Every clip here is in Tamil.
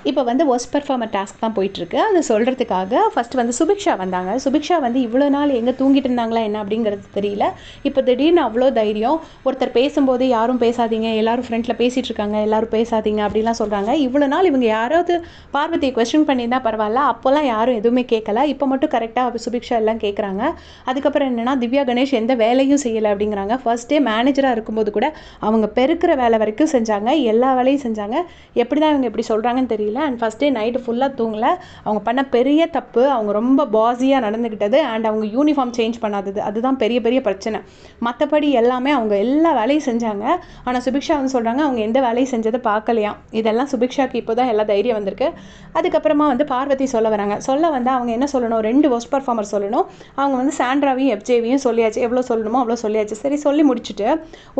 இப்போ வந்து ஒர்ஸ்ட் பெர்ஃபார்மர் டாஸ்க் தான் போயிட்டுருக்கு. அது சொல்கிறதுக்காக ஃபஸ்ட்டு வந்து சுபிக்ஷா வந்தாங்க. சுபிக்ஷா வந்து இவ்வளோ நாள் எங்கே தூங்கிட்டு இருந்தாங்களா என்ன அப்படிங்கிறது தெரியல. இப்போ திடீர்னு அவ்வளோ தைரியம். ஒருத்தர் பேசும்போது யாரும் பேசாதீங்க, எல்லாரும் ஃப்ரண்ட்டில் பேசிகிட்டு இருக்காங்க, எல்லாரும் பேசாதீங்க அப்படிலாம் சொல்கிறாங்க. இவ்வளோ நாள் இவங்க யாராவது பார்வதியை கொஸ்டின் பண்ணியிருந்தால் பரவாயில்ல, அப்போல்லாம் யாரும் எதுவுமே கேட்கல. இப்போ மட்டும் கரெக்டாக சுபிக்ஷா எல்லாம் கேட்குறாங்க. அதுக்கப்புறம் என்னென்னா திவ்யா கணேஷ் எந்த வேலையும் செய்யலை அப்படிங்கிறாங்க. ஃபர்ஸ்ட் டே மேனேஜராக இருக்கும்போது கூட அவங்க பெருக்கிற வேலை வரைக்கும் செஞ்சாங்க, எல்லா வேலையும் செஞ்சாங்க. எப்படி தான் இவங்க இப்படி சொல்கிறாங்கன்னு தெரியல. அண்ட் ஃபஸ்ட் டே நைட்டு ஃபுல்லாக தூங்கலை. அவங்க பண்ண பெரிய தப்பு அவங்க ரொம்ப பாஸியாக நடந்துக்கிட்டது அண்ட் அவங்க யூனிஃபார்ம் சேஞ்ச் பண்ணாதது, அதுதான் பெரிய பெரிய பிரச்சனை. மற்றபடி எல்லாமே அவங்க எல்லா வேலையும் செஞ்சாங்க. ஆனால் சுபிக்ஷா வந்து சொல்கிறாங்க அவங்க எந்த வேலையும் செஞ்சதை பார்க்கலையாம். இதெல்லாம் சுபிக்ஷாக்கு இப்போ தான் எல்லா தைரியம் வந்திருக்கு. அதுக்கப்புறமா வந்து பார்வதி சொல்ல வராங்க. சொல்ல வந்து அவங்க என்ன சொல்லணும், 2 ஒர்ஸ்ட் பர்ஃபார்மர் சொல்லணும். அவங்க வந்து சாண்ட்ராவையும் எஃப்ஜேவையும் சொல்லியாச்சு, எவ்வளோ சொல்லணுமோ அவ்வளோ சொல்லியாச்சு. சரி சொல்லி முடிச்சுட்டு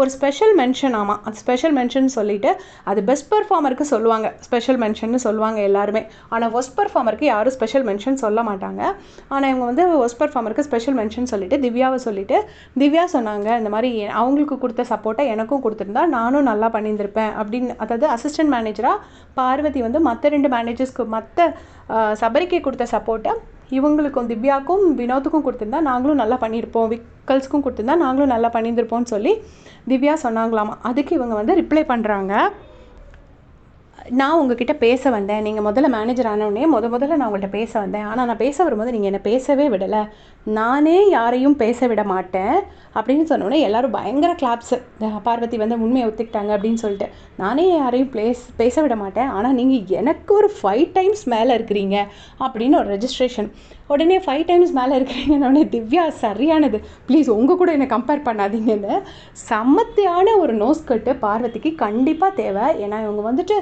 ஒரு ஸ்பெஷல் மென்ஷன், ஆமாம் அது ஸ்பெஷல் மென்ஷன் சொல்லிவிட்டு அது பெஸ்ட் பர்ஃபார்மருக்கு சொல்லுவாங்க, ஸ்பெஷல் மென்ஷன் சொல்லுவாங்க எல்லாருமே. ஆனால் ஒர்ஸ்ட் பர்ஃபார்மருக்கு யாரும் ஸ்பெஷல் மென்ஷன் சொல்ல மாட்டாங்க. ஆனால் இவங்க வந்து ஒர்ஸ்ட் பர்ஃபார்மருக்கு ஸ்பெஷல் மென்ஷன் சொல்லிவிட்டு திவ்யாவை சொல்லிவிட்டு திவ்யா சொன்னாங்க இந்த மாதிரி அவங்களுக்கு கொடுத்த சப்போர்ட்டை எனக்கும் கொடுத்துருந்தா நானும் நல்லா பண்ணியிருந்திருப்பேன் அப்படின்னு. அதாவது அசிஸ்டன்ட் மேனேஜராக பார்வதி வந்து மற்ற 2 மேனேஜர்ஸ்க்கு மற்ற சபரிக்கு கொடுத்த சப்போர்ட்டை இவங்களுக்கும் திவ்யாவுக்கும் வினோத்துக்கும் கொடுத்துருந்தா நாங்களும் நல்லா பண்ணியிருப்போம், விக்கல்ஸ்க்கும் கொடுத்துருந்தா நாங்களும் நல்லா பண்ணியிருந்திருப்போம்னு சொல்லி திவ்யா சொன்னாங்களாமா. அதுக்கு இவங்க வந்து ரிப்ளை பண்ணுறாங்க, நான் உங்ககிட்ட பேச வந்தேன், நீங்கள் முதல்ல மேனேஜர் ஆனவுடனே முதல்ல நான் உங்கள்கிட்ட பேச வந்தேன். ஆனால் நான் பேச வரும்போது நீங்கள் என்னை பேசவே விடலை, நானே யாரையும் பேச விட மாட்டேன் அப்படின்னு சொன்னோடனே எல்லோரும் பயங்கர கிளாப்ஸு. பார்வதி வந்து உண்மையை ஒத்துக்கிட்டாங்க அப்படின்னு சொல்லிட்டு. நானே யாரையும் பேச விட மாட்டேன், ஆனால் நீங்கள் எனக்கு ஒரு 5 டைம்ஸ் மேலே இருக்கிறீங்க அப்படின்னு ஒரு ரெஜிஸ்ட்ரேஷன். உடனே 5 டைம்ஸ் மேலே இருக்கிறீங்கன்னொடனே திவ்யா சரியானது, ப்ளீஸ் உங்கள் கூட என்னை கம்பேர் பண்ணாதீங்கன்னு. சமத்தியான ஒரு நோஸ் கட்டு பார்வதிக்கு கண்டிப்பாக தேவை. ஏன்னா இவங்க வந்துட்டு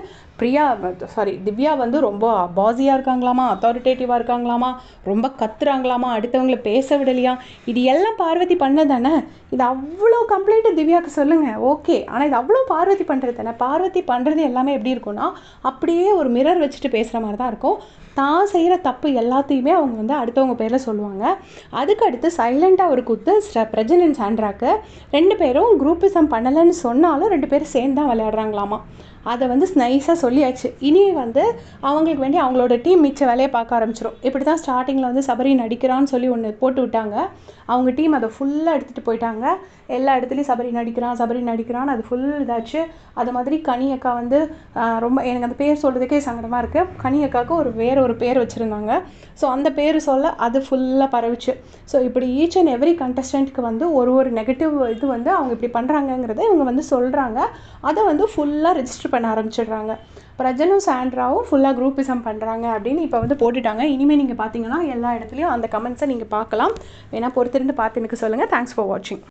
திவ்யா வந்து ரொம்ப பாஸியாக இருக்காங்களாமா, அத்தாரிட்டேட்டிவாக இருக்காங்களாமா, ரொம்ப கத்துறாங்களாமா, அடுத்தவங்களை பேச விடலையா. இது எல்லாம் பார்வதி பண்ணதானே. இது அவ்வளோ கம்ப்ளைண்ட்டு திவ்யாவுக்கு சொல்லுங்கள், ஓகே. ஆனால் இது அவ்வளோ பார்வதி பண்ணுறது தானே. பார்வதி பண்ணுறது எல்லாமே எப்படி இருக்கும்னா அப்படியே ஒரு மிரர் வச்சுட்டு பேசுகிற மாதிரி தான் இருக்கும். தான் செய்கிற தப்பு எல்லாத்தையுமே அவங்க வந்து அடுத்தவங்க பேரில் சொல்லுவாங்க. அதுக்கு அடுத்து சைலண்ட்டாக ஒரு குத்து பிரஜன் அண்ட் சாண்ட்ராக்கு. 2 பேரும் குரூப்பிசம் பண்ணலைன்னு சொன்னாலும் 2 பேரும் சேர்ந்து தான் விளையாடுறாங்களாமா. அதை வந்து நைஸாக சொல்லியாச்சு. இனி வந்து அவங்களுக்கு வேண்டி அவங்களோட டீம் மிச்ச வேலையை பார்க்க ஆரம்பிச்சிடும். இப்படி தான் ஸ்டார்டிங்கில் வந்து சபரி நடிக்கிறான்னு சொல்லி ஒன்று போட்டு விட்டாங்க. அவங்க டீம் அதை ஃபுல்லாக எடுத்துகிட்டு போயிட்டாங்க. எல்லா இடத்துலையும் சபரி நடிக்கிறான்னு அது ஃபுல் இதாச்சு. அது மாதிரி கனி அக்கா வந்து ரொம்ப எனக்கு அந்த பேர் சொல்கிறதுக்கே சங்கடமாக இருக்குது. கனி அக்காவுக்கு வேற ஒரு பேர் வச்சுருந்தாங்க. ஸோ அந்த பேர் சொல்ல அது ஃபுல்லாக பரவிச்சு. ஸோ இப்படி ஈச் அண்ட் எவ்ரி கண்டஸ்டண்ட்டுக்கு வந்து ஒரு நெகட்டிவ் இது வந்து அவங்க இப்படி பண்ணுறாங்கங்கிறத இவங்க வந்து சொல்கிறாங்க. அதை வந்து ஃபுல்லாக ரெஜிஸ்டர் பண்ண ஆரம்பிச்சிடுறாங்க. பிரஜனும் சாண்ட்ராவும் ஃபுல்லாக குரூப்பிசம் பண்ணுறாங்க அப்படின்னு இப்போ வந்து போட்டுட்டாங்க. இனிமேல் நீங்கள் பார்த்தீங்கன்னா எல்லா இடத்துலையும் அந்த கமெண்ட்ஸை நீங்கள் பார்க்கலாம். வேணால் பொறுத்திருந்து பார்த்து எனக்கு சொல்லுங்கள். தேங்க்ஸ் ஃபார் வாட்சிங்.